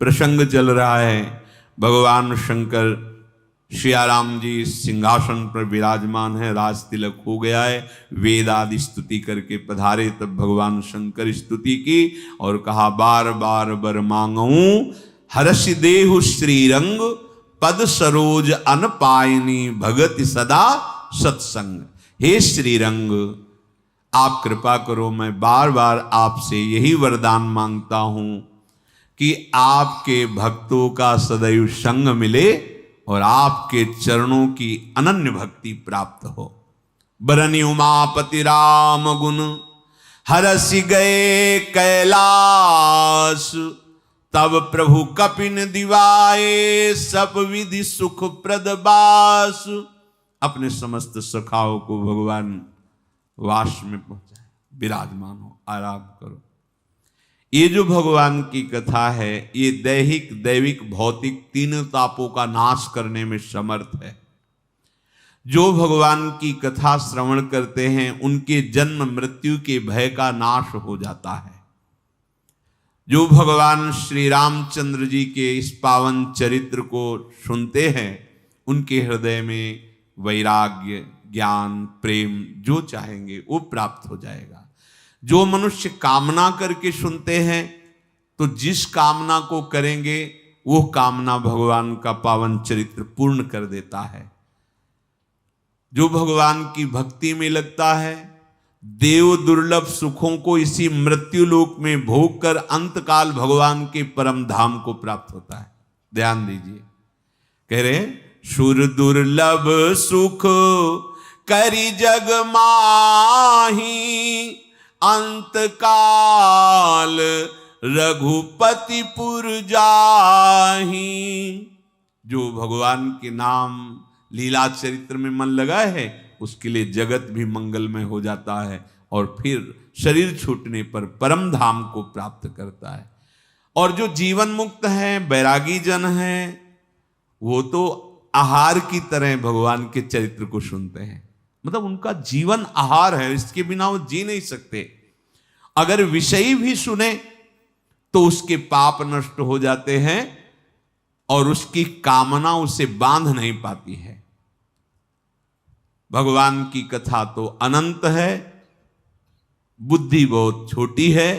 प्रसंग चल रहा है। भगवान शंकर सियाराम जी सिंहासन पर विराजमान है, राज तिलक हो गया है, वेद आदि स्तुति करके पधारे। तब भगवान शंकर स्तुति की और कहा, बार बार बर मांगऊं हर्ष देहु श्रीरंग, पद सरोज अन पायनी भगति सदा सत्संग। हे श्रीरंग, आप कृपा करो, मैं बार बार आपसे यही वरदान मांगता हूं कि आपके भक्तों का सदैव संग मिले और आपके चरणों की अनन्य भक्ति प्राप्त हो। बरनि उमापति राम गुण हरसि गए कैलास, तब प्रभु कपिन दिवाए सब विधि सुख प्रद बास। अपने समस्त सखाओं को भगवान वास में पहुंचाए, विराजमान हो, आराम करो। ये जो भगवान की कथा है, ये दैहिक दैविक भौतिक तीनों तापों का नाश करने में समर्थ है। जो भगवान की कथा श्रवण करते हैं उनके जन्म मृत्यु के भय का नाश हो जाता है। जो भगवान श्री रामचंद्र जी के इस पावन चरित्र को सुनते हैं उनके हृदय में वैराग्य, ज्ञान, प्रेम जो चाहेंगे वो प्राप्त हो जाएगा। जो मनुष्य कामना करके सुनते हैं तो जिस कामना को करेंगे वो कामना भगवान का पावन चरित्र पूर्ण कर देता है। जो भगवान की भक्ति में लगता है, देव दुर्लभ सुखों को इसी मृत्यु लोक में भोग कर अंतकाल भगवान के परम धाम को प्राप्त होता है। ध्यान दीजिए, कह रहे सुर दुर्लभ सुख करी जग माही, अंतकाल रघुपतिपुर जाही। जो भगवान के नाम लीला चरित्र में मन लगा है उसके लिए जगत भी मंगलमय हो जाता है और फिर शरीर छूटने पर परम धाम को प्राप्त करता है। और जो जीवन मुक्त है, बैरागी जन है, वो तो आहार की तरह भगवान के चरित्र को सुनते हैं। मतलब उनका जीवन आहार है, इसके बिना वो जी नहीं सकते। अगर विषय भी सुने तो उसके पाप नष्ट हो जाते हैं और उसकी कामना उसे बांध नहीं पाती है। भगवान की कथा तो अनंत है, बुद्धि बहुत छोटी है,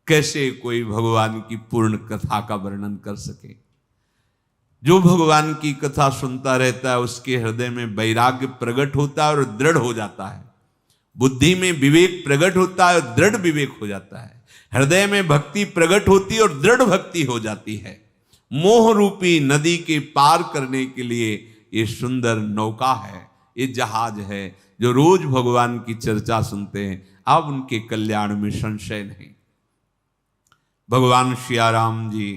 कैसे कोई भगवान की पूर्ण कथा का वर्णन कर सके। जो भगवान की कथा सुनता रहता है उसके हृदय में वैराग्य प्रकट होता है और दृढ़ हो जाता है। बुद्धि में विवेक प्रकट होता है और दृढ़ विवेक हो जाता है। हृदय में भक्ति प्रकट होती है और दृढ़ भक्ति हो जाती है। मोह रूपी नदी के पार करने के लिए ये सुंदर नौका है, ये जहाज है। जो रोज भगवान की चर्चा सुनते हैं अब उनके कल्याण में संशय नहीं। भगवान सियाराम जी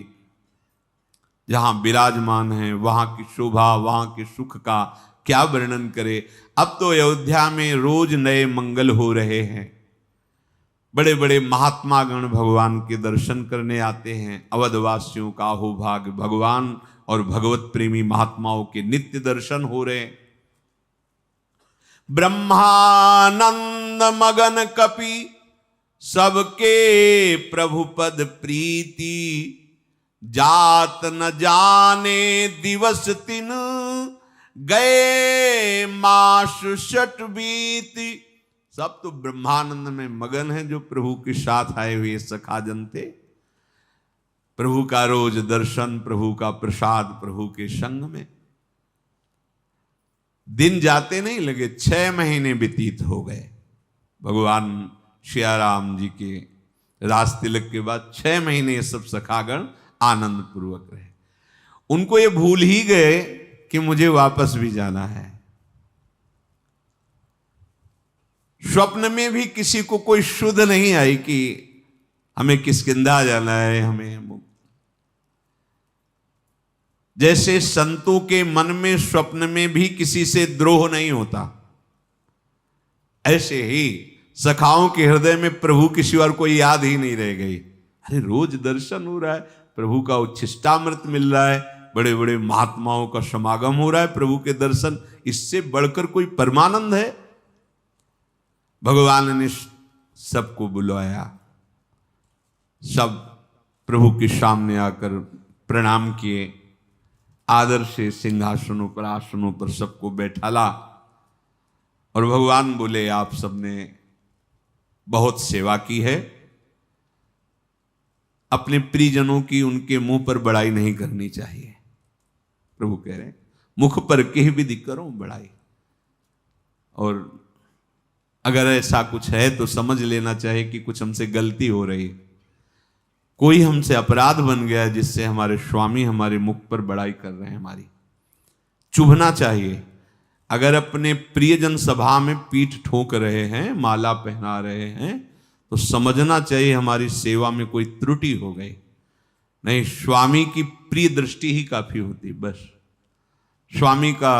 जहां विराजमान हैं वहां की शोभा, वहां के सुख का क्या वर्णन करे। अब तो अयोध्या में रोज नए मंगल हो रहे हैं। बड़े बड़े महात्मा गण भगवान के दर्शन करने आते हैं। अवधवासियों का हो भाग्य, भगवान और भगवत प्रेमी महात्माओं के नित्य दर्शन हो रहे हैं। ब्रह्मानंद मगन कपि सबके प्रभु पद प्रीति, जात न जाने दिवस दिन गए मास शत बीती। सब तो ब्रह्मानंद में मगन है जो प्रभु के साथ आए हुए सखाजन थे। प्रभु का रोज दर्शन, प्रभु का प्रसाद, प्रभु के संग में। दिन जाते नहीं लगे, 6 महीने व्यतीत हो गए। भगवान सियाराम जी के रास तिलक के बाद 6 महीने ये सब सखागण आनंद पूर्वक रहे। उनको ये भूल ही गए कि मुझे वापस भी जाना है। स्वप्न में भी किसी को कोई शुद्ध नहीं आई कि हमें किष्किंधा जाना है, हमें। जैसे संतों के मन में स्वप्न में भी किसी से द्रोह नहीं होता, ऐसे ही सखाओं के हृदय में प्रभु की सिवा कोई याद ही नहीं रह गई। अरे रोज दर्शन हो रहा है, प्रभु का उच्छिष्टामृत मिल रहा है, बड़े बड़े महात्माओं का समागम हो रहा है, प्रभु के दर्शन, इससे बढ़कर कोई परमानंद है। भगवान ने सबको बुलाया, सब प्रभु के सामने आकर प्रणाम किए, आदर से सिंहासनों पर आसनों पर सबको बैठाला और भगवान बोले आप सबने बहुत सेवा की है, अपने प्रियजनों की उनके मुंह पर बड़ाई नहीं करनी चाहिए। प्रभु कह रहे हैं मुख पर कह विधि करो बड़ाई, और अगर ऐसा कुछ है तो समझ लेना चाहिए कि कुछ हमसे गलती हो रही है, कोई हमसे अपराध बन गया जिससे हमारे स्वामी हमारे मुख पर बड़ाई कर रहे हैं, हमारी चुभना चाहिए। अगर अपने प्रियजन सभा में पीठ ठोक रहे हैं, माला पहना रहे हैं, तो समझना चाहिए हमारी सेवा में कोई त्रुटि हो गई। नहीं, स्वामी की प्रिय दृष्टि ही काफी होती। बस स्वामी का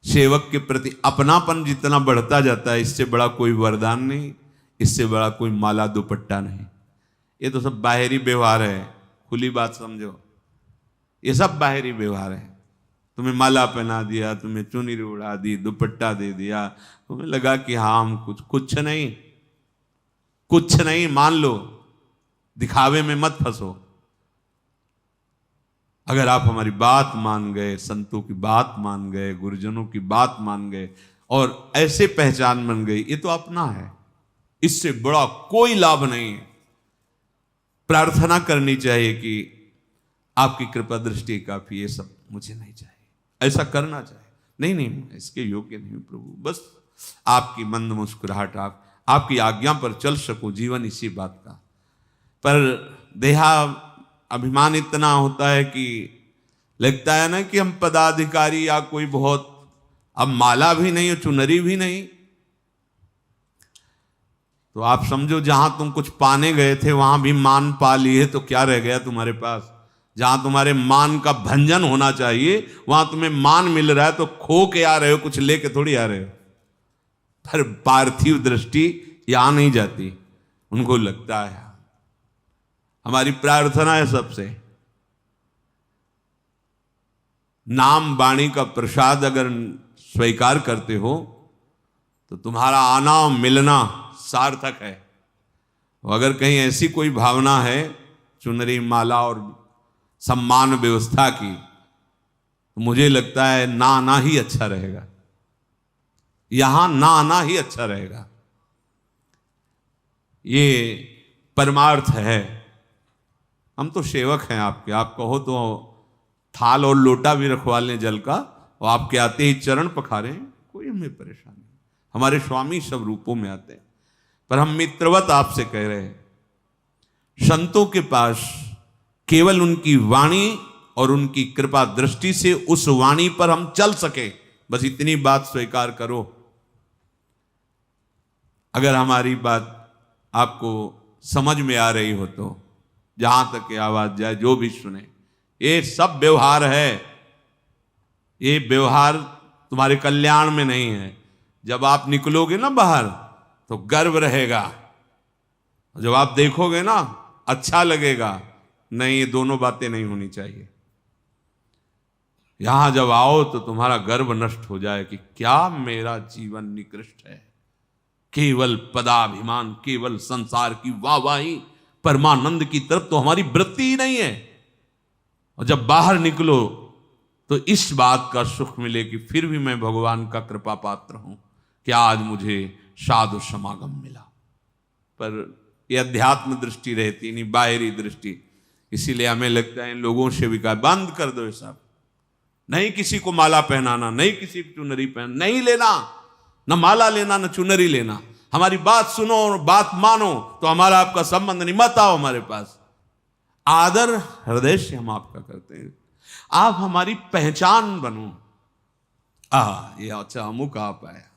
सेवक के प्रति अपनापन जितना बढ़ता जाता है, इससे बड़ा कोई वरदान नहीं, इससे बड़ा कोई माला दुपट्टा नहीं। ये तो सब बाहरी व्यवहार है, खुली बात समझो, ये सब बाहरी व्यवहार है। तुम्हें माला पहना दिया, तुम्हें चुनरी उड़ा दी, दुपट्टा दे दिया, तुम्हें लगा कि हाँ हम कुछ नहीं, कुछ नहीं मान लो, दिखावे में मत फंसो। अगर आप हमारी बात मान गए, संतों की बात मान गए, गुरुजनों की बात मान गए और ऐसे पहचान बन गई, ये तो अपना है, इससे बड़ा कोई लाभ नहीं है। प्रार्थना करनी चाहिए कि आपकी कृपा दृष्टि काफी, ये सब मुझे नहीं चाहिए, ऐसा करना चाहिए। नहीं नहीं, इसके योग्य नहीं प्रभु, बस आपकी मंद मुस्कुराहट, आपकी आज्ञा पर चल सकूं, जीवन इसी बात का। पर देहा अभिमान इतना होता है कि लगता है ना कि हम पदाधिकारी या कोई बहुत, अब माला भी नहीं और चुनरी भी नहीं, तो आप समझो जहां तुम कुछ पाने गए थे वहां भी मान पा लिए, तो क्या रह गया तुम्हारे पास? जहां तुम्हारे मान का भंजन होना चाहिए वहां तुम्हें मान मिल रहा है, तो खो के आ रहे हो, कुछ लेके थोड़ी आ रहे हो। पर पार्थिव दृष्टि यहां नहीं जाती, उनको लगता है। हमारी प्रार्थना है सबसे, नाम वाणी का प्रसाद अगर स्वीकार करते हो तो तुम्हारा आना मिलना सार्थक है। अगर कहीं ऐसी कोई भावना है चुनरी माला और सम्मान व्यवस्था की, तो मुझे लगता है ना आना ही अच्छा रहेगा, यहां ना आना ही अच्छा रहेगा। ये परमार्थ है। हम तो सेवक हैं आपके, आप कहो तो थाल और लोटा भी रखवा लें जल का, और आपके आते ही चरण पखारें, कोई हमें परेशानी नहीं। हमारे स्वामी सब रूपों में आते हैं, पर हम मित्रवत आपसे कह रहे हैं, संतों के पास केवल उनकी वाणी और उनकी कृपा दृष्टि से उस वाणी पर हम चल सके, बस इतनी बात स्वीकार करो। अगर हमारी बात आपको समझ में आ रही हो तो जहां तक की आवाज जाए, जो भी सुने, ये सब व्यवहार है, ये व्यवहार तुम्हारे कल्याण में नहीं है। जब आप निकलोगे ना बाहर तो गर्व रहेगा, जब आप देखोगे ना अच्छा लगेगा। नहीं, ये दोनों बातें नहीं होनी चाहिए। यहां जब आओ तो तुम्हारा गर्व नष्ट हो जाए कि क्या मेरा जीवन निकृष्ट है, केवल पदाभिमान, केवल संसार की वाहवाही, परमानंद की तरफ तो हमारी वृत्ति ही नहीं है। और जब बाहर निकलो तो इस बात का सुख मिले कि फिर भी मैं भगवान का कृपा पात्र हूं कि आज मुझे साधु समागम मिला। पर यह अध्यात्म दृष्टि रहती नहीं, बाहरी दृष्टि। इसीलिए हमें लगता है इन लोगों से भी कहा बंद कर दो ये सब, नहीं किसी को माला पहनाना, नहीं किसी को चुनरी पहन, नहीं लेना, न माला लेना न चुनरी लेना। हमारी बात सुनो और बात मानो तो हमारा आपका संबंध नहीं, मत आओ हमारे पास। आदर हृदय से हम आपका करते हैं, आप हमारी पहचान बनो। ये अच्छा अमुक आप आया,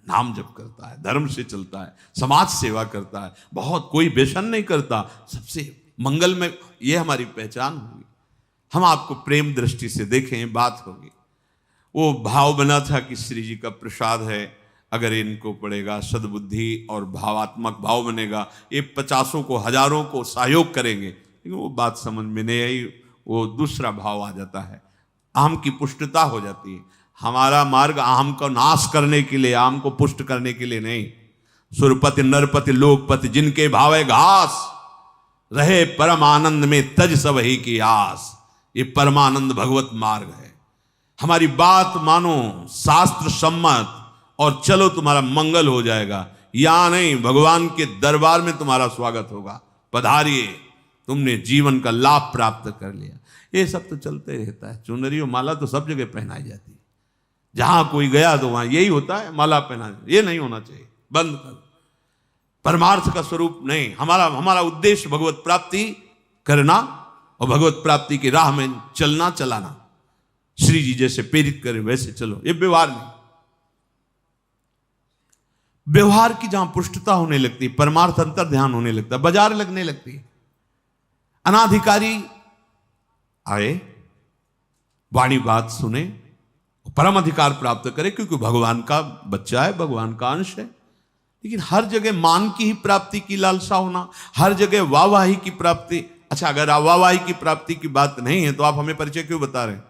नाम जप करता है, धर्म से चलता है, समाज सेवा करता है, बहुत कोई व्यसन नहीं करता, सबसे मंगल में, ये हमारी पहचान होगी। हम आपको प्रेम दृष्टि से देखें, बात होगी। वो भाव बना था कि श्री जी का प्रसाद है, अगर इनको पड़ेगा सद्बुद्धि और भावात्मक भाव बनेगा, ये 50 को 1000 को सहयोग करेंगे। लेकिन वो बात समझ में नहीं आई, वो दूसरा भाव आ जाता है, अहम की पुष्टता हो जाती है। हमारा मार्ग अहम को नाश करने के लिए, अहम को पुष्ट करने के लिए नहीं। सुरपति नरपति लोकपति जिनके भाव है घास, रहे परम आनंद में तज सब ही की आस। ये परमानंद भगवत मार्ग है। हमारी बात मानो शास्त्र सम्मत और चलो तुम्हारा मंगल हो जाएगा। या नहीं, भगवान के दरबार में तुम्हारा स्वागत होगा, पधारिए, तुमने जीवन का लाभ प्राप्त कर लिया। ये सब तो चलते रहता है। चुनरी और माला तो सब जगह पहनाई जाती है, जहां कोई गया तो वहां यही होता है, माला पहना। ये नहीं होना चाहिए, बंद कर। परमार्थ का स्वरूप नहीं। हमारा उद्देश्य भगवत प्राप्ति करना और भगवत प्राप्ति की राह में चलना चलाना। श्री जी जैसे प्रेरित करें वैसे चलो, ये व्यवहार नहीं। व्यवहार की जहां पुष्टता होने लगती, परमार्थ अंतर ध्यान होने लगता, बाजार लगने लगती। अनाधिकारी आए, वाणी बात सुने, परम अधिकार प्राप्त करे, क्योंकि भगवान का बच्चा है, भगवान का अंश है। लेकिन हर जगह मान की ही प्राप्ति की लालसा होना, हर जगह वाहवाही की प्राप्ति। अच्छा, अगर वाहवाही की प्राप्ति की बात नहीं है तो आप हमें परिचय क्यों बता रहे हैं?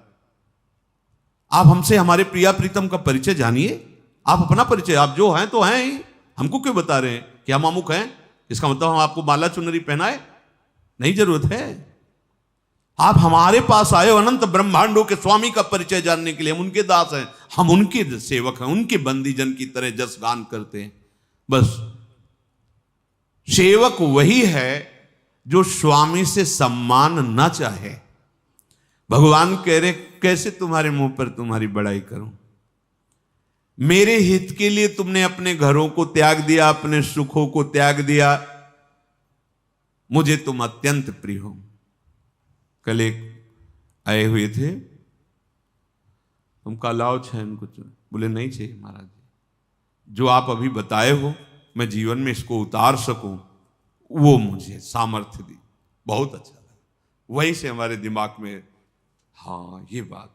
आप हमसे हमारे प्रिया प्रीतम का परिचय जानिए। आप अपना परिचय, आप जो हैं तो हैं ही, हमको क्यों बता रहे हैं कि हम अमुक हैं? इसका मतलब हम आपको माला चुनरी पहनाए? नहीं जरूरत है। आप हमारे पास आए हो अनंत ब्रह्मांडों के स्वामी का परिचय जानने के लिए। हम उनके दास हैं, हम उनके सेवक हैं, उनके बंदी जन की तरह जस गान करते हैं। बस सेवक वही है जो स्वामी से सम्मान न चाहे। भगवान कह रहे, कैसे तुम्हारे मुंह पर तुम्हारी बड़ाई करूं? मेरे हित के लिए तुमने अपने घरों को त्याग दिया, अपने सुखों को त्याग दिया। मुझे तुम अत्यंत प्रिय हो। कल एक आए हुए थे, तुम लाओ छैन कुछ, बोले नहीं चाहिए महाराज जी, जो आप अभी बताए हो मैं जीवन में इसको उतार सकूं, वो मुझे सामर्थ्य दी। बहुत अच्छा लगा। वहीं से हमारे दिमाग में, हाँ ये बात,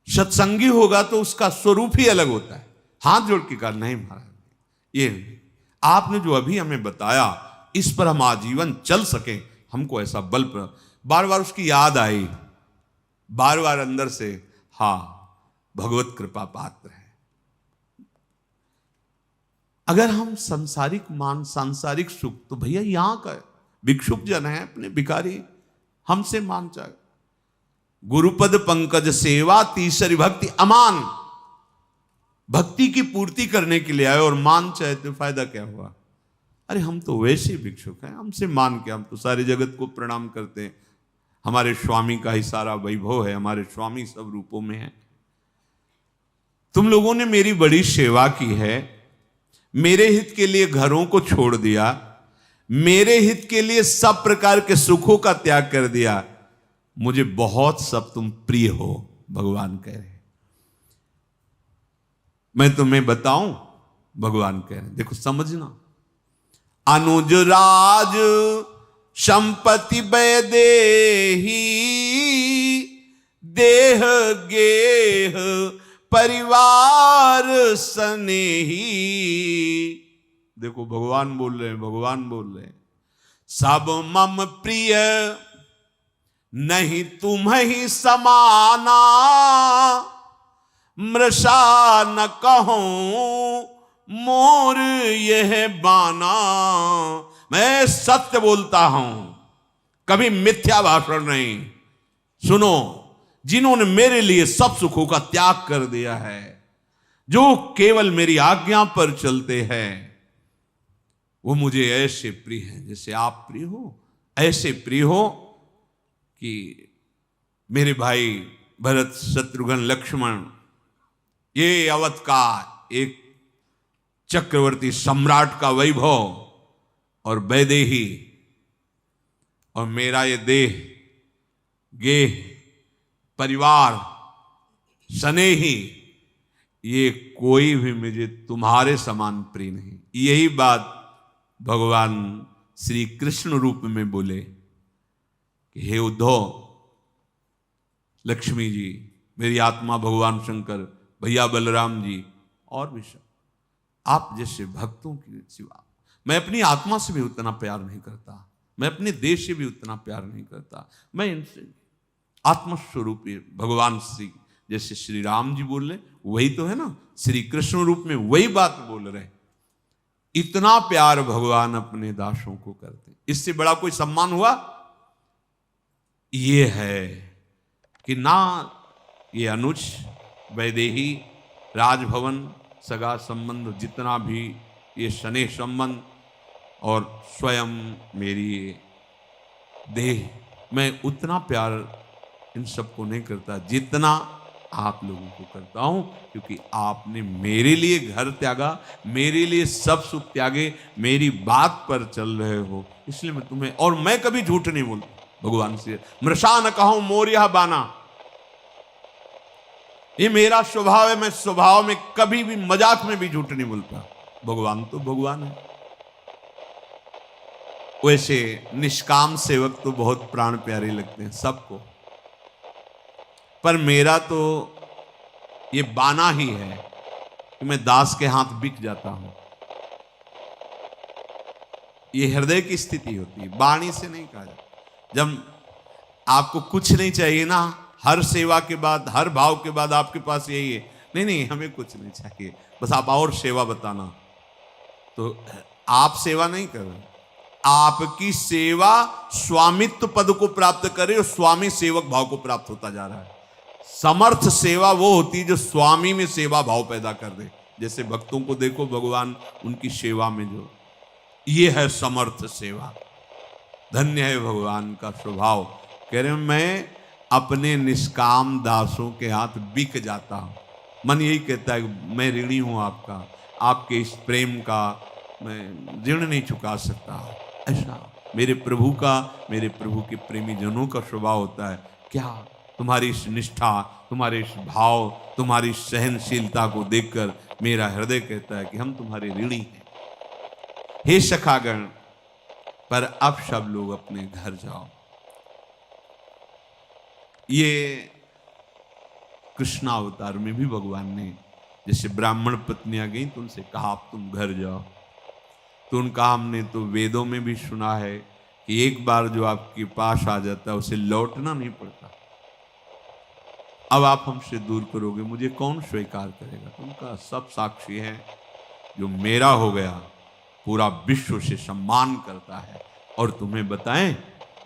सत्संगी होगा तो उसका स्वरूप ही अलग होता है। हाथ जोड़ के कहा, नहीं महाराज, ये आपने जो अभी हमें बताया, इस पर हम आजीवन चल सके, हमको ऐसा बल पर। बार बार उसकी याद आई, बार बार अंदर से, हाँ भगवत कृपा पात्र है। अगर हम सांसारिक मान, सांसारिक सुख, तो भैया यहां का भिक्षुक जन है, अपने भिखारी, हमसे मान चाहे। गुरुपद पंकज सेवा तीसरी भक्ति अमान। भक्ति की पूर्ति करने के लिए आए और मान चाहे तो फायदा क्या हुआ? अरे हम तो वैसे भिक्षुक हैं, हमसे मान के, हम तो सारे जगत को प्रणाम करते हैं। हमारे स्वामी का ही सारा वैभव है, हमारे स्वामी सब रूपों में है। तुम लोगों ने मेरी बड़ी सेवा की है, मेरे हित के लिए घरों को छोड़ दिया, मेरे हित के लिए सब प्रकार के सुखों का त्याग कर दिया। मुझे बहुत सब तुम प्रिय हो, भगवान कह रहे। मैं तुम्हें बताऊं, भगवान कह रहे, देखो समझना। अनुज राज संपत्ति वैदेही, देह गेह परिवार स्नेही। देखो भगवान बोल रहे हैं, भगवान बोल रहे हैं, सब मम प्रिय नहीं तुम ही समाना, मृषा न कहूं मोर यह बाना। मैं सत्य बोलता हूं, कभी मिथ्या भाषण नहीं। सुनो, जिन्होंने मेरे लिए सब सुखों का त्याग कर दिया है, जो केवल मेरी आज्ञा पर चलते हैं, वो मुझे ऐसे प्रिय हैं जैसे आप प्रिय हो। ऐसे प्रिय हो कि मेरे भाई भरत, शत्रुघ्न, लक्ष्मण, ये अवध का एक चक्रवर्ती सम्राट का वैभव और वैदेही, और मेरा ये देह गेह परिवार स्नेही, ये कोई भी मुझे तुम्हारे समान प्रिय नहीं। यही बात भगवान श्री कृष्ण रूप में बोले कि हे उद्धव, लक्ष्मी जी, मेरी आत्मा भगवान शंकर, भैया बलराम जी और भी सब, आप जैसे भक्तों की सिवा मैं अपनी आत्मा से भी उतना प्यार नहीं करता, मैं अपने देश से भी उतना प्यार नहीं करता। मैं इनसे आत्मस्वरूपी भगवान श्री, जैसे श्री राम जी बोल रहे, वही तो है ना, श्री कृष्ण रूप में वही बात बोल रहे। इतना प्यार भगवान अपने दासों को करते, इससे बड़ा कोई सम्मान हुआ? ये है कि ना ये अनुज, वैदेही, राजभवन, सगा संबंध, जितना भी ये स्नेह संबंध और स्वयं मेरी देह, मैं उतना प्यार इन सबको नहीं करता जितना आप लोगों को करता हूं, क्योंकि आपने मेरे लिए घर त्यागा, मेरे लिए सब सुख त्यागे, मेरी बात पर चल रहे हो, इसलिए मैं तुम्हें, और मैं कभी झूठ नहीं बोलता भगवान से, मृषा न कहूं मोरिया बाना, ये मेरा स्वभाव है, मैं स्वभाव में कभी भी मजाक में भी झूठ नहीं बोलता। भगवान तो भगवान है। वैसे निष्काम सेवक तो बहुत प्राण प्यारे लगते हैं सबको, पर मेरा तो ये बाना ही है कि मैं दास के हाथ बिक जाता हूं। ये हृदय की स्थिति होती है, वाणी से नहीं कहा जाता। जब आपको कुछ नहीं चाहिए ना, हर सेवा के बाद, हर भाव के बाद आपके पास यही है, नहीं नहीं हमें कुछ नहीं चाहिए, बस आप और सेवा बताना, तो आप सेवा नहीं कर रहे, आपकी सेवा स्वामित्व पद को प्राप्त करे और स्वामी सेवक भाव को प्राप्त होता जा रहा है। समर्थ सेवा वो होती है जो स्वामी में सेवा भाव पैदा कर दे। जैसे भक्तों को देखो, भगवान उनकी सेवा में जो, ये है समर्थ सेवा। धन्य है भगवान का स्वभाव। कह रहे मैं अपने निष्काम दासों के हाथ बिक जाता हूं। मन यही कहता है मैं ऋणी हूं आपका, आपके इस प्रेम का मैं ऋण नहीं चुका सकता। ऐसा मेरे प्रभु का, मेरे प्रभु के प्रेमी जनों का स्वभाव होता है। क्या तुम्हारी इस निष्ठा, तुम्हारे इस भाव, तुम्हारी सहनशीलता को देखकर मेरा हृदय कहता है कि हम तुम्हारे ऋणी हैं। हे सखागण, पर अब सब लोग अपने घर जाओ। ये कृष्ण अवतार में भी भगवान ने, जैसे ब्राह्मण पत्नियां गई तो उनसे कहा आप तुम घर जाओ, तो उनका हमने तो वेदों में भी सुना है कि एक बार जो आपके पास आ जाता है उसे लौटना नहीं पड़ता। अब आप हमसे दूर करोगे, मुझे कौन स्वीकार करेगा? तो उनका सब साक्षी है, जो मेरा हो गया पूरा विश्व से सम्मान करता है। और तुम्हें बताएं,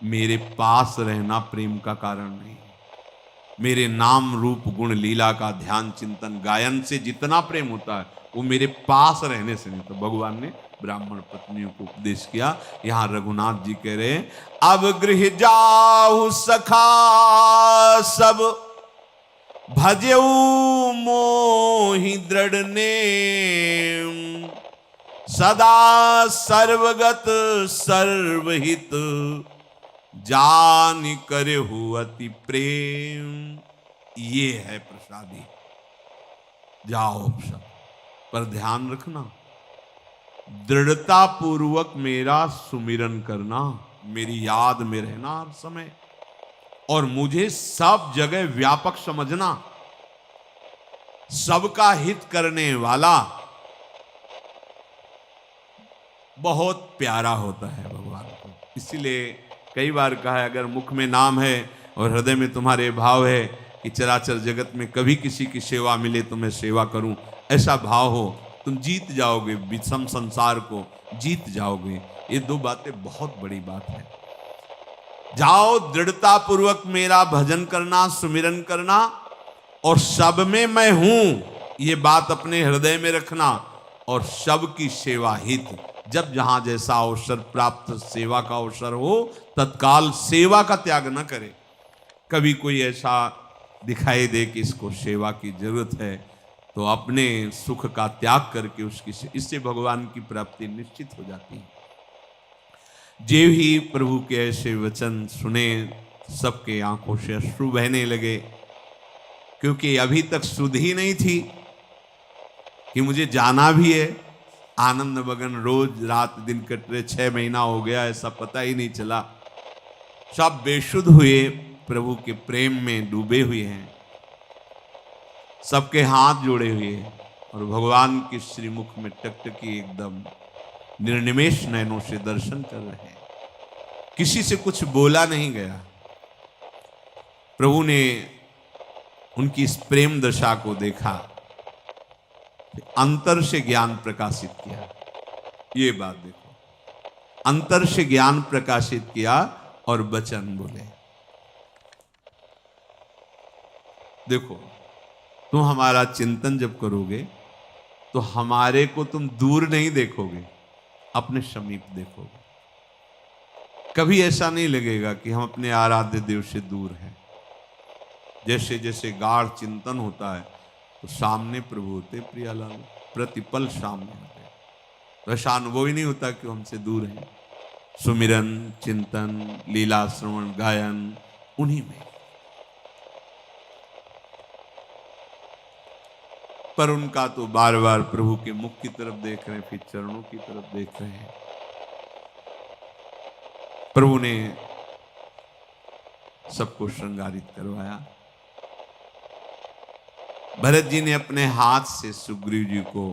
मेरे पास रहना प्रेम का कारण नहीं, मेरे नाम रूप गुण लीला का ध्यान चिंतन गायन से जितना प्रेम होता है वो मेरे पास रहने से नहीं। तो भगवान ने ब्राह्मण पत्नियों को उपदेश किया। यहां रघुनाथ जी कह रहे हैं, अब गृह जाऊ सखा सब, भजेऊ मोहि दृढ़ नेम, सदा सर्वगत सर्वहित, जान करहु अति प्रेम। ये है प्रसादी। जाओ सब, पर ध्यान रखना, दृढ़ता पूर्वक मेरा सुमिरन करना, मेरी याद में रहना हर समय, और मुझे सब जगह व्यापक समझना, सबका हित करने वाला बहुत प्यारा होता है भगवान को। इसीलिए कई बार कहा है, अगर मुख में नाम है और हृदय में तुम्हारे भाव है कि चराचर जगत में कभी किसी की सेवा मिले तो मैं सेवा करूं, ऐसा भाव हो, तुम जीत जाओगे, विषम संसार को जीत जाओगे। ये दो बातें बहुत बड़ी बात है। जाओ दृढ़ता पूर्वक मेरा भजन करना, सुमिरन करना, और सब में मैं हूं, ये बात अपने हृदय में रखना, और सबकी सेवा हित। जब जहां जैसा अवसर प्राप्त, सेवा का अवसर हो, तत्काल सेवा का त्याग न करे। कभी कोई ऐसा दिखाई दे कि इसको सेवा की जरूरत है, तो अपने सुख का त्याग करके उसकी, इससे भगवान की प्राप्ति निश्चित हो जाती है। जे ही प्रभु के ऐसे वचन सुने, सबके आंखों से अश्रु बहने लगे, क्योंकि अभी तक सुध ही नहीं थी कि मुझे जाना भी है। आनंद मगन रोज रात दिन कट रहे, 6 महीना हो गया, ऐसा पता ही नहीं चला। सब बेसुध हुए, प्रभु के प्रेम में डूबे हुए हैं, सबके हाथ जोड़े हुए, और भगवान के श्रीमुख में टकटकी एकदम निर्निमेष नयनों से दर्शन कर रहे हैं। किसी से कुछ बोला नहीं गया। प्रभु ने उनकी इस प्रेम दशा को देखा, अंतर से ज्ञान प्रकाशित किया। ये बात देखो, अंतर से ज्ञान प्रकाशित किया और वचन बोले। देखो, तुम हमारा चिंतन जब करोगे तो हमारे को तुम दूर नहीं देखोगे, अपने समीप देखोगे। कभी ऐसा नहीं लगेगा कि हम अपने आराध्य देव से दूर हैं। जैसे जैसे गाढ़ चिंतन होता है तो सामने प्रभु होते, प्रियालाल, प्रतिपल सामने होते। तो ऐसा अनुभव ही नहीं होता कि हमसे दूर हैं। सुमिरन, चिंतन, लीला श्रवण, गायन, उन्हीं में। पर उनका तो बार बार प्रभु के मुख की तरफ देख रहे हैं, फिर चरणों की तरफ देख रहे हैं। प्रभु ने सबको श्रृंगारित करवाया। भरत जी ने अपने हाथ से सुग्रीव जी को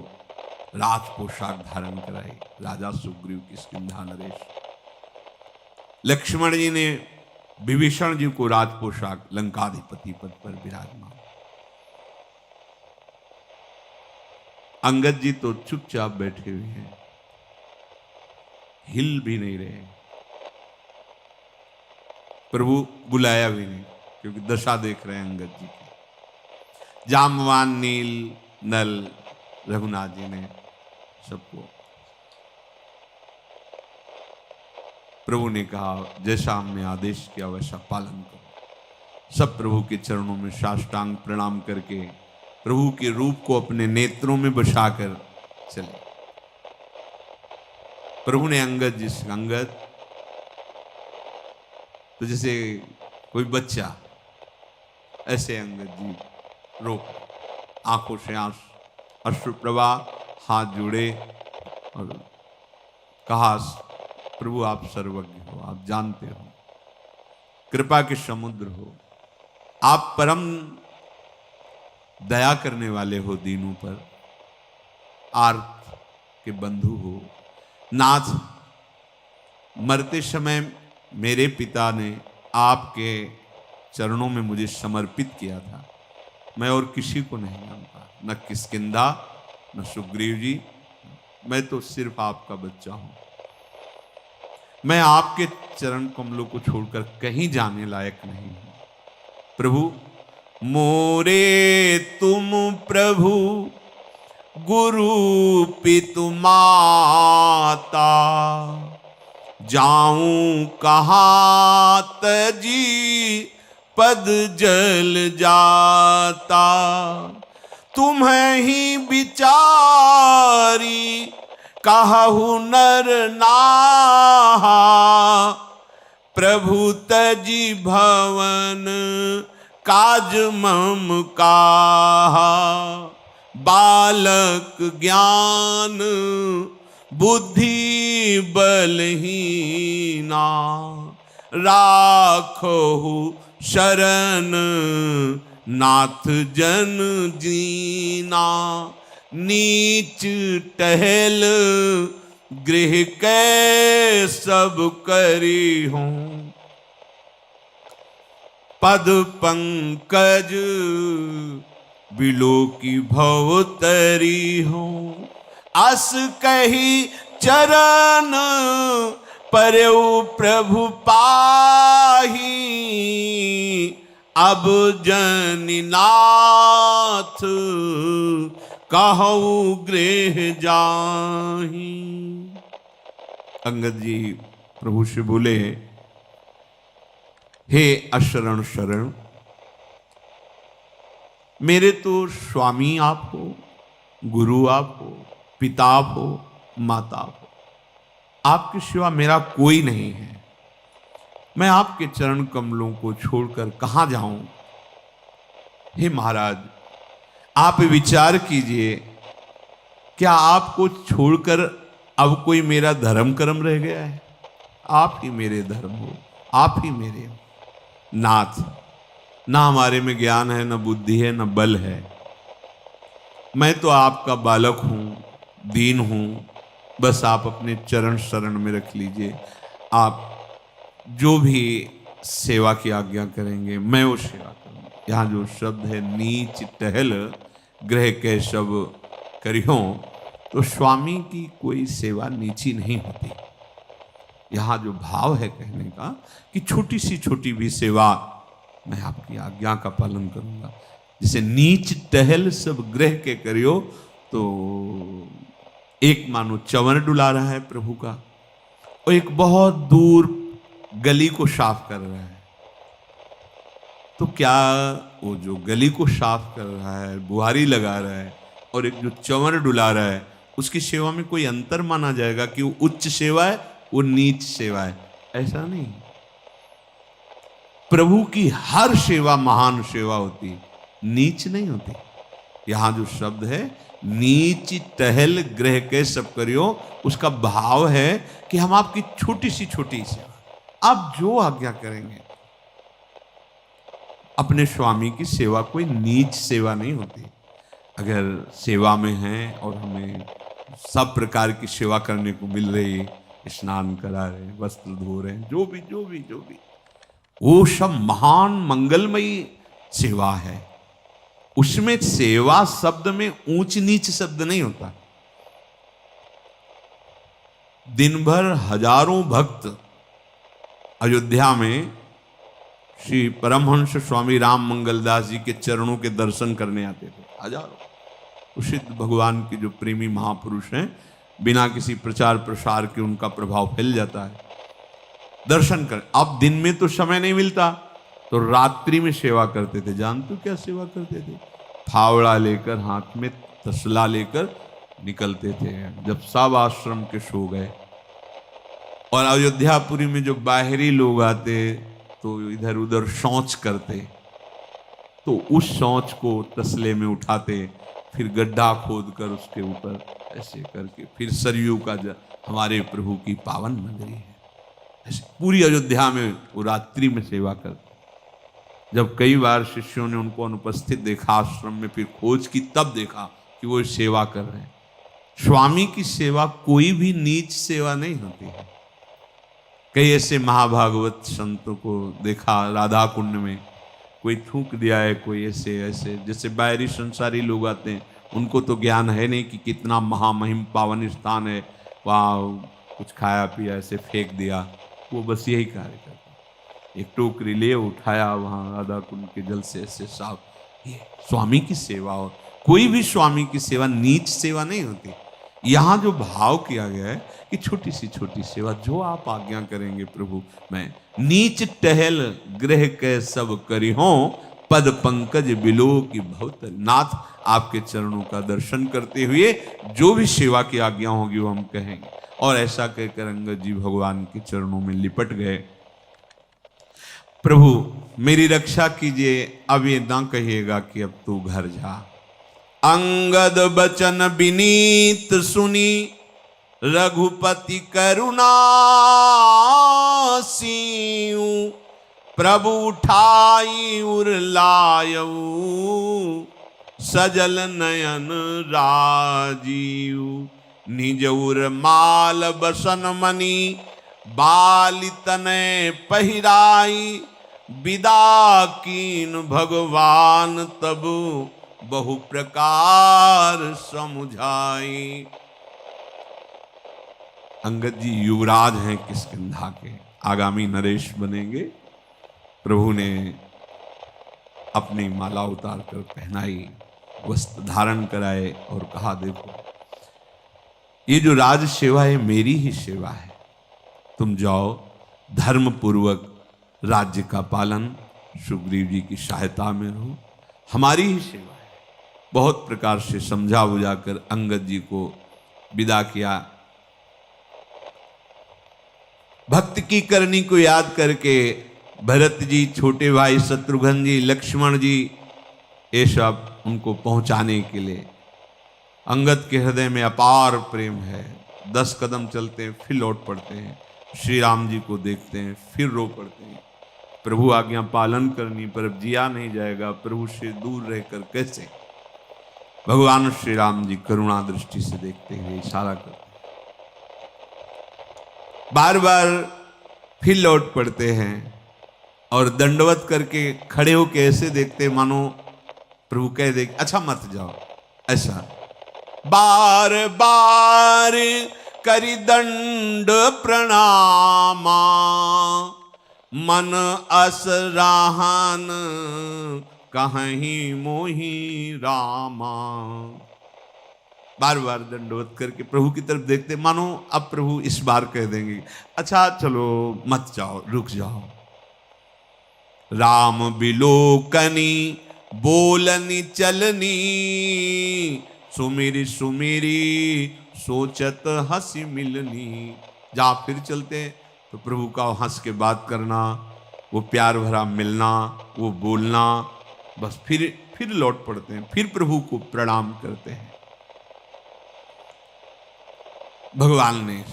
राज पोशाक धारण कराई, राजा सुग्रीव किष्किंधा नरेश। लक्ष्मण जी ने विभीषण जी को राज पोशाक, लंकाधिपति पद पर विराजमान। अंगद जी तो चुपचाप बैठे हुए हैं, हिल भी नहीं रहे। प्रभु बुलाया भी नहीं, क्योंकि दशा देख रहे हैं अंगद जी की। जामवान, नील, नल, रघुनाथ जी ने सबको, प्रभु ने कहा जैसा हमने आदेश किया वैसा पालन करो। सब प्रभु के चरणों में साष्टांग प्रणाम करके प्रभु के रूप को अपने नेत्रों में बसाकर चले। प्रभु ने अंगद जी से, अंगद तो जैसे कोई बच्चा, ऐसे अंगद जी रोक, आंखों से अश्रु प्रवाह, हाथ जोड़े और कहा, प्रभु आप सर्वज्ञ हो, आप जानते हो, कृपा के समुद्र हो, आप परम दया करने वाले हो दीनों पर, आर्त के बंधु हो। नाथ, मरते समय मेरे पिता ने आपके चरणों में मुझे समर्पित किया था। मैं और किसी को नहीं जानता, न किष्किंधा, न सुग्रीव जी, मैं तो सिर्फ आपका बच्चा हूं। मैं आपके चरण कमलों को छोड़कर कहीं जाने लायक नहीं हूं। प्रभु, मोरे तुम प्रभु गुरु पितु माता, जाऊं कहाँ तजी पद जल जाता। तुम्हें ही विचारी कहु नर नाहा, प्रभु तजी भवन काज मम काहा। बालक ज्ञान बुद्धि बलहीना, राखहु शरण नाथ जन जीना। नीच टहल गृह के सब करी हूँ, पद पंकज बिलो की भवतरी हूँ। अस कही चरण परयु प्रभु पाही, अब जनिनाथ कहु गृह जाही। अंगद जी प्रभु से बोले, हे अशरण शरण, मेरे तो स्वामी आप हो, गुरु आप हो, पिता आप हो, माता आप हो। आपके सिवा मेरा कोई नहीं है। मैं आपके चरण कमलों को छोड़कर कहां जाऊं। हे महाराज, आप विचार कीजिए, क्या आपको छोड़कर अब कोई मेरा धर्म कर्म रह गया है? आप ही मेरे धर्म हो, आप ही मेरे हो। नाथ, ना हमारे में ज्ञान है, न बुद्धि है, न बल है। मैं तो आपका बालक हूँ, दीन हूँ। बस आप अपने चरण शरण में रख लीजिए। आप जो भी सेवा की आज्ञा करेंगे मैं वो सेवा करूँगा। यहाँ जो शब्द है नीच टहल गृह के सब करियों, तो स्वामी की कोई सेवा नीची नहीं होती। यहाँ जो भाव है कहने का कि छोटी सी छोटी भी सेवा मैं आपकी आज्ञा का पालन करूंगा। जैसे नीच टहल सब ग्रह के करियो, तो एक मानो चंवर डुला रहा है प्रभु का, और एक बहुत दूर गली को साफ कर रहा है। तो क्या वो जो गली को साफ कर रहा है, बुहारी लगा रहा है, और एक जो चंवर डुला रहा है, उसकी सेवा में कोई अंतर माना जाएगा कि वो उच्च सेवा है, वो नीच सेवा है? ऐसा नहीं। प्रभु की हर सेवा महान सेवा होती है, नीच नहीं होती। यहां जो शब्द है नीच टहल ग्रह के सब करियो, उसका भाव है कि हम आपकी छोटी सी छोटी सेवा, आप जो आज्ञा करेंगे। अपने स्वामी की सेवा कोई नीच सेवा नहीं होती। अगर सेवा में हैं और हमें सब प्रकार की सेवा करने को मिल रही, स्नान करा रहे, वस्त्र धो रहे, जो भी वो सब महान मंगलमयी सेवा है। उसमें सेवा शब्द में ऊंच नीच शब्द नहीं होता। दिन भर हजारों भक्त अयोध्या में श्री परमहंस स्वामी राम मंगलदास जी के चरणों के दर्शन करने आते थे, हजारों। सिद्ध भगवान के जो प्रेमी महापुरुष हैं, बिना किसी प्रचार प्रसार के उनका प्रभाव फैल जाता है। दर्शन कर, अब दिन में तो समय नहीं मिलता, तो रात्रि में सेवा करते थे। जानते हो क्या सेवा करते थे? फावड़ा लेकर, हाथ में तसला लेकर निकलते थे। जब सब आश्रम के सो गए और अयोध्यापुरी में जो बाहरी लोग आते तो इधर उधर शौच करते, तो उस शौच को तसले में उठाते, फिर गड्ढा खोद कर उसके ऊपर ऐसे करके, फिर सरयू का हमारे प्रभु की पावन नगरी है, ऐसे पूरी अयोध्या में वो रात्रि में सेवा करते। जब कई बार शिष्यों ने उनको अनुपस्थित देखा आश्रम में, फिर खोज की, तब देखा कि वो सेवा कर रहे हैं। स्वामी की सेवा कोई भी नीच सेवा नहीं होती है। कई ऐसे महाभागवत संतों को देखा राधा कुंड में, कोई थूक दिया है, कोई ऐसे ऐसे, जैसे बाहरी संसारी लोग आते हैं, उनको तो ज्ञान है नहीं कि कितना महामहिम पावन स्थान है, वहाँ कुछ खाया पिया ऐसे फेंक दिया, वो बस यही कार्य करते। एक टोकरी ले उठाया, वहाँ राधा कुंड के जल से ऐसे साफ। ये स्वामी की सेवा, और कोई भी स्वामी की सेवा नीच सेवा नहीं होती। यहाँ जो भाव किया गया है कि छोटी सी छोटी सेवा, जो आप आज्ञा करेंगे प्रभु, मैं नीच टहल ग्रह के सब करिहों, पद पंकज बिलो की बहुत। नाथ, आपके चरणों का दर्शन करते हुए जो भी सेवा की आज्ञा होगी वो हम कहेंगे। और ऐसा कहकर अंगद जी भगवान के चरणों में लिपट गए। प्रभु मेरी रक्षा कीजिए, अब ये ना कहिएगा कि अब तू घर जा। अंगद बचन विनीत सुनी, रघुपति करुणा सीऊ, प्रभु उठाई उर लायऊ, सजल नयन राजीव। निज उर माल बसन मणि, बाली तनय पहिराई, विदा कीन भगवान तब, बहु प्रकार समुझाई। अंगद जी युवराज हैं किष्किंधा के, आगामी नरेश बनेंगे। प्रभु ने अपनी माला उतार कर पहनाई, वस्त्र धारण कराए और कहा, देखो ये जो राज सेवा है मेरी ही सेवा है, तुम जाओ धर्म पूर्वक राज्य का पालन, सुग्रीव जी की सहायता में रहो, हमारी ही सेवा है। बहुत प्रकार से समझा बुझाकर अंगद जी को विदा किया। भक्त की करनी को याद करके भरत जी, छोटे भाई शत्रुघ्न जी, लक्ष्मण जी, ये सब उनको पहुंचाने के लिए। अंगद के हृदय में अपार प्रेम है। 10 कदम चलते हैं, फिर लौट पड़ते हैं, श्री राम जी को देखते हैं, फिर रो पड़ते हैं। प्रभु आज्ञा पालन करनी पर अब जिया नहीं जाएगा, प्रभु से दूर रहकर कैसे? भगवान श्री राम जी करुणा दृष्टि से देखते हुए इशारा करते, बार बार फिर लौट पड़ते हैं और दंडवत करके खड़े होकर ऐसे देखते मानो प्रभु कह दे अच्छा मत जाओ। ऐसा बार बार करि दंड प्रणामा, मन असराहन कहीं मोहि रामा। बार बार दंडवत करके प्रभु की तरफ देखते, मानो अब प्रभु इस बार कह देंगे अच्छा चलो मत जाओ, रुक जाओ। राम बिलोकनी बोलनी चलनी, सुमिरी सुमिरी सोचत हंसी मिलनी। जा फिर चलते तो प्रभु का हंस के बात करना, वो प्यार भरा मिलना, वो बोलना, बस फिर लौट पड़ते हैं, फिर प्रभु को प्रणाम करते हैं। भगवान ने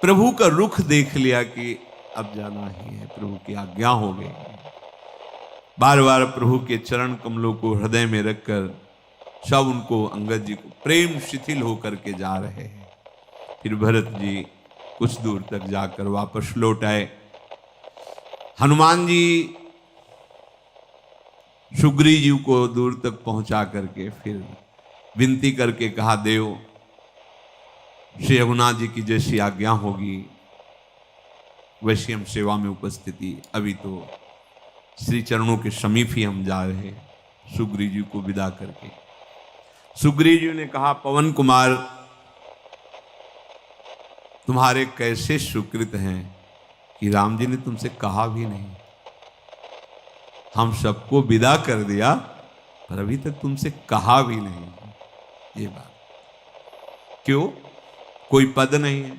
प्रभु का रुख देख लिया कि अब जाना ही है, प्रभु की आज्ञा हो गई। बार बार प्रभु के चरण कमलों को हृदय में रखकर सब उनको अंगद जी को प्रेम शिथिल होकर के जा रहे हैं। फिर भरत जी कुछ दूर तक जाकर वापस लौट आए। हनुमान जी सुग्रीव जी को दूर तक पहुंचा करके फिर विनती करके कहा, देव श्री रघुनाथ जी की जैसी आज्ञा होगी वैसी हम सेवा में उपस्थिति। अभी तो श्री चरणों के समीप ही हम जा रहे हैं। सुग्रीव जी को विदा करके सुग्रीव जी ने कहा, पवन कुमार तुम्हारे कैसे सुकृत हैं कि राम जी ने तुमसे कहा भी नहीं। हम सबको विदा कर दिया पर अभी तक तुमसे कहा भी नहीं। ये बात क्यों? कोई पद नहीं है,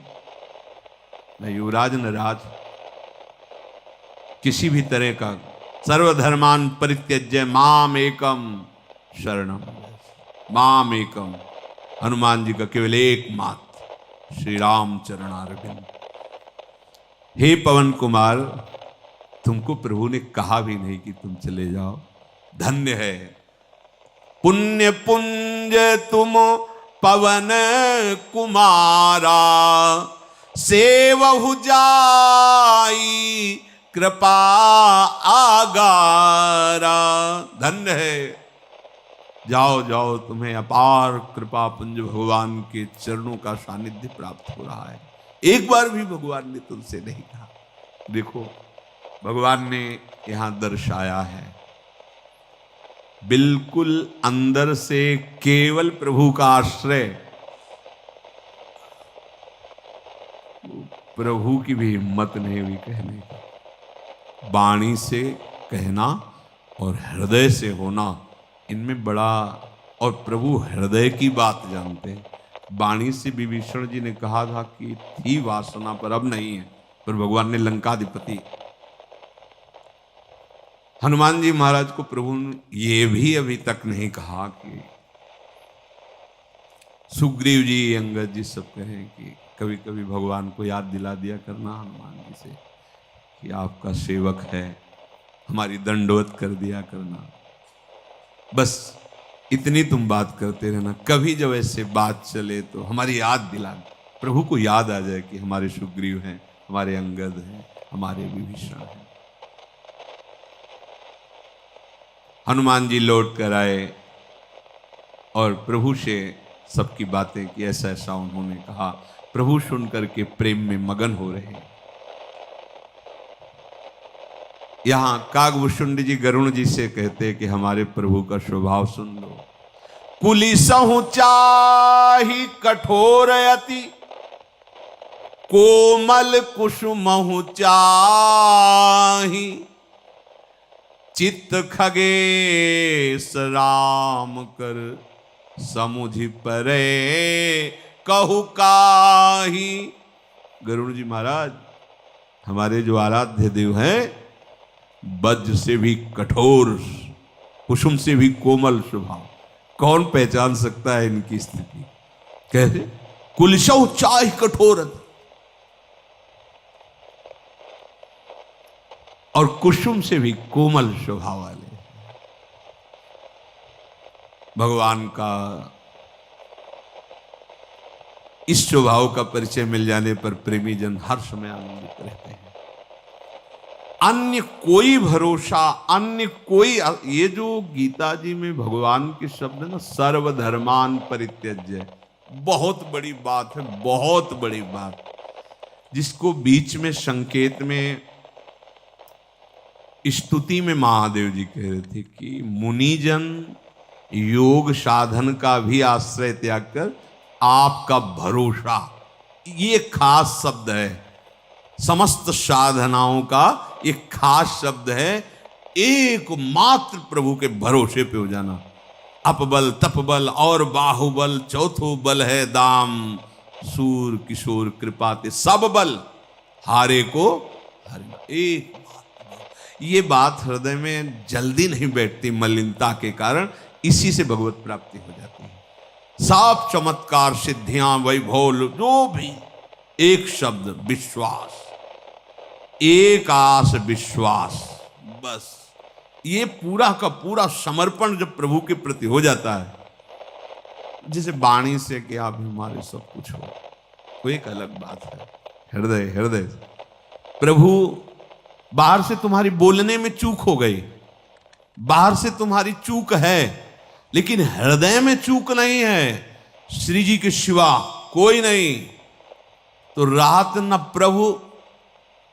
न युवराज न राज, किसी भी तरह का। सर्वधर्मान परित्यज्य माम एकम शरणम, माम एकम। हनुमान जी का केवल एक मात्र श्री राम चरणारविंद। हे पवन कुमार, तुमको प्रभु ने कहा भी नहीं कि तुम चले जाओ। धन्य है, पुण्य पुंज तुम पवन कुमारा, सेवहु जाई कृपा आगारा। धन्य है, जाओ जाओ, तुम्हें अपार कृपा पुंज भगवान के चरणों का सानिध्य प्राप्त हो रहा है। एक बार भी भगवान ने तुमसे नहीं कहा। देखो भगवान ने यहां दर्शाया है, बिल्कुल अंदर से केवल प्रभु का आश्रय। प्रभु की भी हिम्मत नहीं हुई कहने की। वाणी से कहना और हृदय से होना, इनमें बड़ा। और प्रभु हृदय की बात जानते हैं। वाणी से विभीषण जी ने कहा था कि थी वासना पर अब नहीं है, पर भगवान ने लंकाधिपति हनुमान जी महाराज को प्रभु ने ये भी अभी तक नहीं कहा कि सुग्रीव जी अंगद जी सब कहें कि कभी कभी भगवान को याद दिला दिया करना हनुमान जी से कि आपका सेवक है, हमारी दंडवत कर दिया करना। बस इतनी तुम बात करते रहना, कभी जब ऐसे बात चले तो हमारी याद दिला, प्रभु को याद आ जाए कि हमारे सुग्रीव हैं, हमारे अंगद हैं, हमारे विभीषण हैं। हनुमान जी लौट कर आए और प्रभु से सबकी बातें की, ऐसा ऐसा उन्होंने कहा। प्रभु सुनकर के प्रेम में मगन हो रहे। यहां कागभूषुंड जी गरुण जी से कहते कि हमारे प्रभु का स्वभाव सुन लो। कुलिसहु चाहि कठोर अति, कोमल कुसुमहु चाहि, चित्त खगेश राम कर समुझि परे कहु काहि। गरुड़ जी महाराज, हमारे जो आराध्य देव हैं, वज्र से भी कठोर, कुसुम से भी कोमल स्वभाव। कौन पहचान सकता है इनकी स्थिति? कहते कुलशौ चाहि कठोर और कुसुम से भी कोमल स्वभाव वाले। भगवान का इस स्वभाव का परिचय मिल जाने पर प्रेमी जन हर समय आनंदित रहते हैं। अन्य कोई भरोसा, अन्य कोई, ये जो गीता जी में भगवान के शब्द है ना, सर्वधर्मान परित्यज्य, बहुत बड़ी बात है, बहुत बड़ी बात, जिसको बीच में संकेत में स्तुति में महादेव जी कह रहे थे कि मुनिजन योग साधन का भी आश्रय त्याग कर आपका भरोसा, ये खास शब्द है, समस्त साधनाओं का एक खास शब्द है, एकमात्र प्रभु के भरोसे पे हो जाना। अपबल तपबल और बाहुबल चौथो बल है दाम, सूर किशोर कृपाते सब बल हारे को हरना। एक ये बात हृदय में जल्दी नहीं बैठती मलिनता के कारण, इसी से भगवत प्राप्ति हो जाती है। सब चमत्कार सिद्धियां वैभव जो भी, एक शब्द विश्वास, एक आस विश्वास, बस ये पूरा का पूरा समर्पण जब प्रभु के प्रति हो जाता है, जैसे वाणी से कि आप हमारे सब कुछ हो, वो एक अलग बात है। हृदय हृदय प्रभु, बाहर से तुम्हारी बोलने में चूक हो गई, बाहर से तुम्हारी चूक है, लेकिन हृदय में चूक नहीं है, श्री जी के सिवा कोई नहीं। तो रात न प्रभु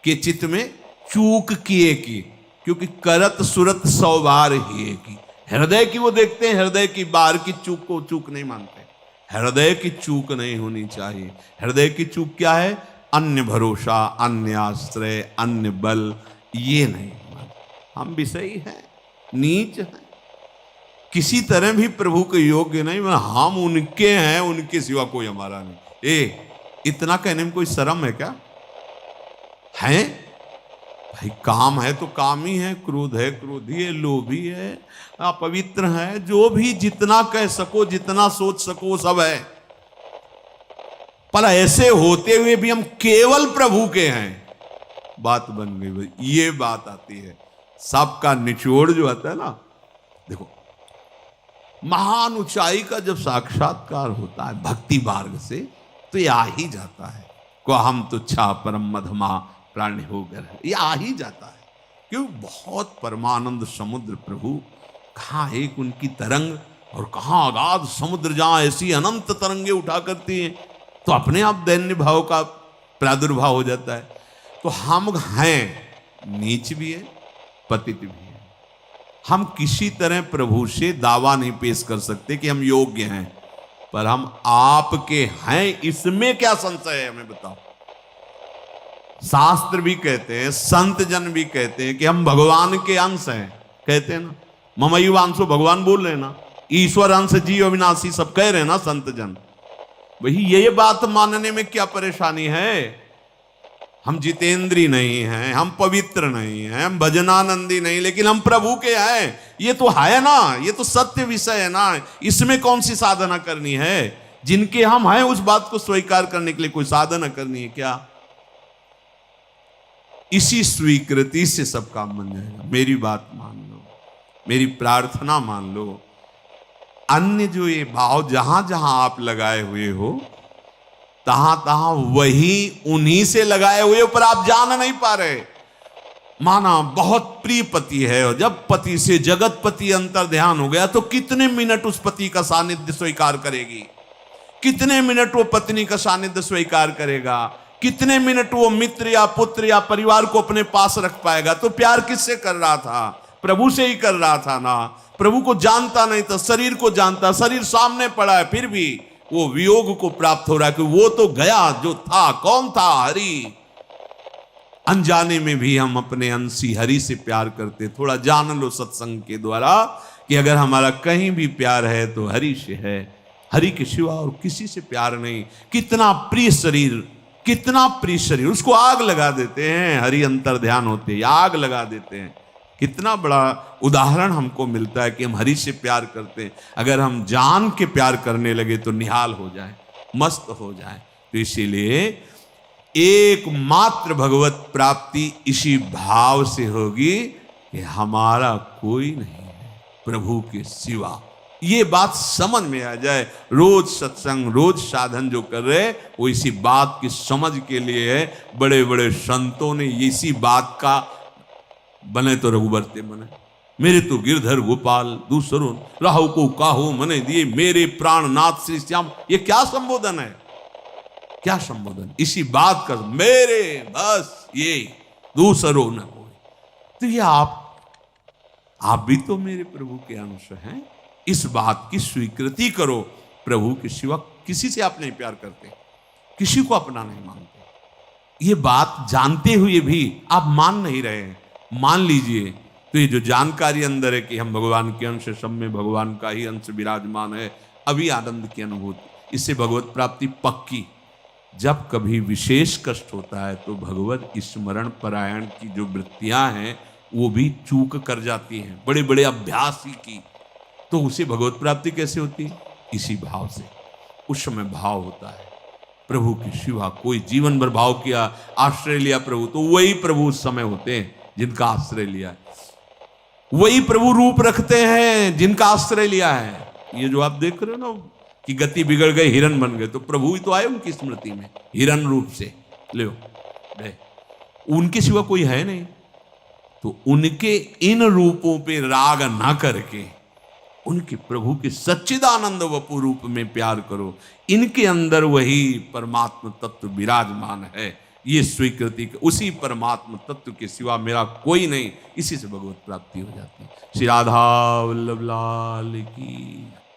के चित्त में चूक किए की, क्योंकि करत सुरत 100 बार ही की। हृदय की वो देखते हैं, हृदय की बाहर की चूक को चूक नहीं मानते। हृदय की चूक नहीं होनी चाहिए। हृदय की चूक क्या है? अन्य भरोसा, अन्य आश्रय, अन्य बल, ये नहीं। हम विषयी हैं, नीच हैं, किसी तरह भी प्रभु के योग्य नहीं, हम उनके हैं, उनके सिवा कोई हमारा नहीं। इतना कहने में कोई शर्म है क्या? है भाई, काम है तो काम ही है, क्रोध है क्रोधी है, लोभी है, अपवित्र है, जो भी जितना कह सको, जितना सोच सको सब है। पर ऐसे होते हुए भी हम केवल प्रभु के हैं, बात बन गई भाई। ये बात आती है, सबका निचोड़ जो आता है ना, देखो महान ऊंचाई का जब साक्षात्कार होता है भक्ति मार्ग से, तो ये आ ही जाता है। को हम तुच्छा परम मधमा प्राण हो गए, ये आ ही जाता है। क्यों? बहुत परमानंद समुद्र प्रभु, कहाँ एक उनकी तरंग और कहाँ अगाध समुद्र, जहां ऐसी अनंत तरंगे उठा करती हैं, तो अपने आप दैन्य भाव का प्रादुर्भाव हो जाता है। तो हम हैं, नीच भी है, पतित भी है। हम किसी तरह प्रभु से दावा नहीं पेश कर सकते कि हम योग्य हैं, पर हम आपके हैं, इसमें क्या संशय है? हमें बताओ। शास्त्र भी कहते हैं, संत जन भी कहते हैं कि हम भगवान के अंश हैं, कहते हैं ना, ममैवांशो, भगवान बोल रहे हैं ना, ईश्वर अंश जीव अविनाशी, सब कह रहे हैं ना संत जन। वही ये बात मानने में क्या परेशानी है? हम जितेंद्री नहीं हैं, हम पवित्र नहीं हैं, हम भजनानंदी नहीं, लेकिन हम प्रभु के हैं, ये तो है ना, ये तो सत्य विषय है ना। इसमें कौन सी साधना करनी है? जिनके हम हैं उस बात को स्वीकार करने के लिए कोई साधना करनी है क्या? इसी स्वीकृति से सब काम बन जाएगा। मेरी बात मान लो, मेरी प्रार्थना मान लो। अन्य जो ये भाव जहां जहां आप लगाए हुए हो, तहां तहां वही उन्हीं से लगाए हुए, पर आप जान नहीं पा रहे। माना बहुत प्रिय पति है, और जब पति से जगत पति अंतर ध्यान हो गया, तो कितने मिनट उस पति का सानिध्य स्वीकार करेगी? कितने मिनट वो पत्नी का सानिध्य स्वीकार करेगा? कितने मिनट वो मित्र या पुत्र या परिवार को अपने पास रख पाएगा? तो प्यार किससे कर रहा था? प्रभु से ही कर रहा था ना। प्रभु को जानता नहीं था, शरीर को जानता, शरीर सामने पड़ा है, फिर भी वो वियोग को प्राप्त हो रहा है कि वो तो गया, जो था कौन था? हरि। अनजाने में भी हम अपने अंशी हरि से प्यार करते। थोड़ा जान लो सत्संग के द्वारा कि अगर हमारा कहीं भी प्यार है तो हरि से है, हरि के सिवा और किसी से प्यार नहीं। कितना प्रिय शरीर, कितना प्रिय शरीर, उसको आग लगा देते हैं। हरि अंतर ध्यान होते आग लगा देते हैं। कितना बड़ा उदाहरण हमको मिलता है कि हम हरि से प्यार करते हैं। अगर हम जान के प्यार करने लगे तो निहाल हो जाए, मस्त हो जाए। तो इसीलिए एकमात्र भगवत प्राप्ति इसी भाव से होगी कि हमारा कोई नहीं है प्रभु के सिवा। ये बात समझ में आ जाए। रोज सत्संग, रोज साधन जो कर रहे वो इसी बात की समझ के लिए है। बड़े बड़े संतों ने इसी बात का बने तो रघुवरते बने, मेरे तो गिरधर गोपाल दूसरों राहु को काहो मने दिए, मेरे प्राणनाथ श्री श्याम। ये क्या संबोधन है, क्या संबोधन, इसी बात का मेरे बस ये दूसरों न हो। तो ये आप भी तो मेरे प्रभु के अंश हैं, इस बात की स्वीकृति करो। प्रभु के सिवा किसी से आप नहीं प्यार करते, किसी को अपना नहीं मानते। ये बात जानते हुए भी आप मान नहीं रहे हैं, मान लीजिए। तो ये जो जानकारी अंदर है कि हम भगवान के अंश, सब में भगवान का ही अंश विराजमान है, अभी आनंद की अनुभूति, इससे भगवत प्राप्ति पक्की। जब कभी विशेष कष्ट होता है तो भगवत स्मरण परायण की जो वृत्तियां हैं वो भी चूक कर जाती हैं, बड़े बड़े अभ्यास ही की। तो उसे भगवत प्राप्ति कैसे होती, इसी भाव से। उस समय भाव होता है प्रभु के सिवा कोई जीवन भर भाव किया, आश्रय लिया प्रभु, तो वही प्रभु उस समय होते हैं जिनका आश्रय लिया है, वही प्रभु रूप रखते हैं जिनका आश्रय लिया है। ये जो आप देख रहे हो ना कि गति बिगड़ गई, हिरण बन गए, तो प्रभु ही तो आए उनकी स्मृति में हिरण रूप से, ले उनके सिवा कोई है नहीं। तो उनके इन रूपों पे राग ना करके उनके प्रभु के सच्चिदानंद वपु रूप में प्यार करो, इनके अंदर वही परमात्म तत्व विराजमान है, ये स्वीकृति, उसी परमात्म तत्व के सिवा मेरा कोई नहीं, इसी से भगवत प्राप्ति हो जाती है। श्री राधा वल्लभ लाल की।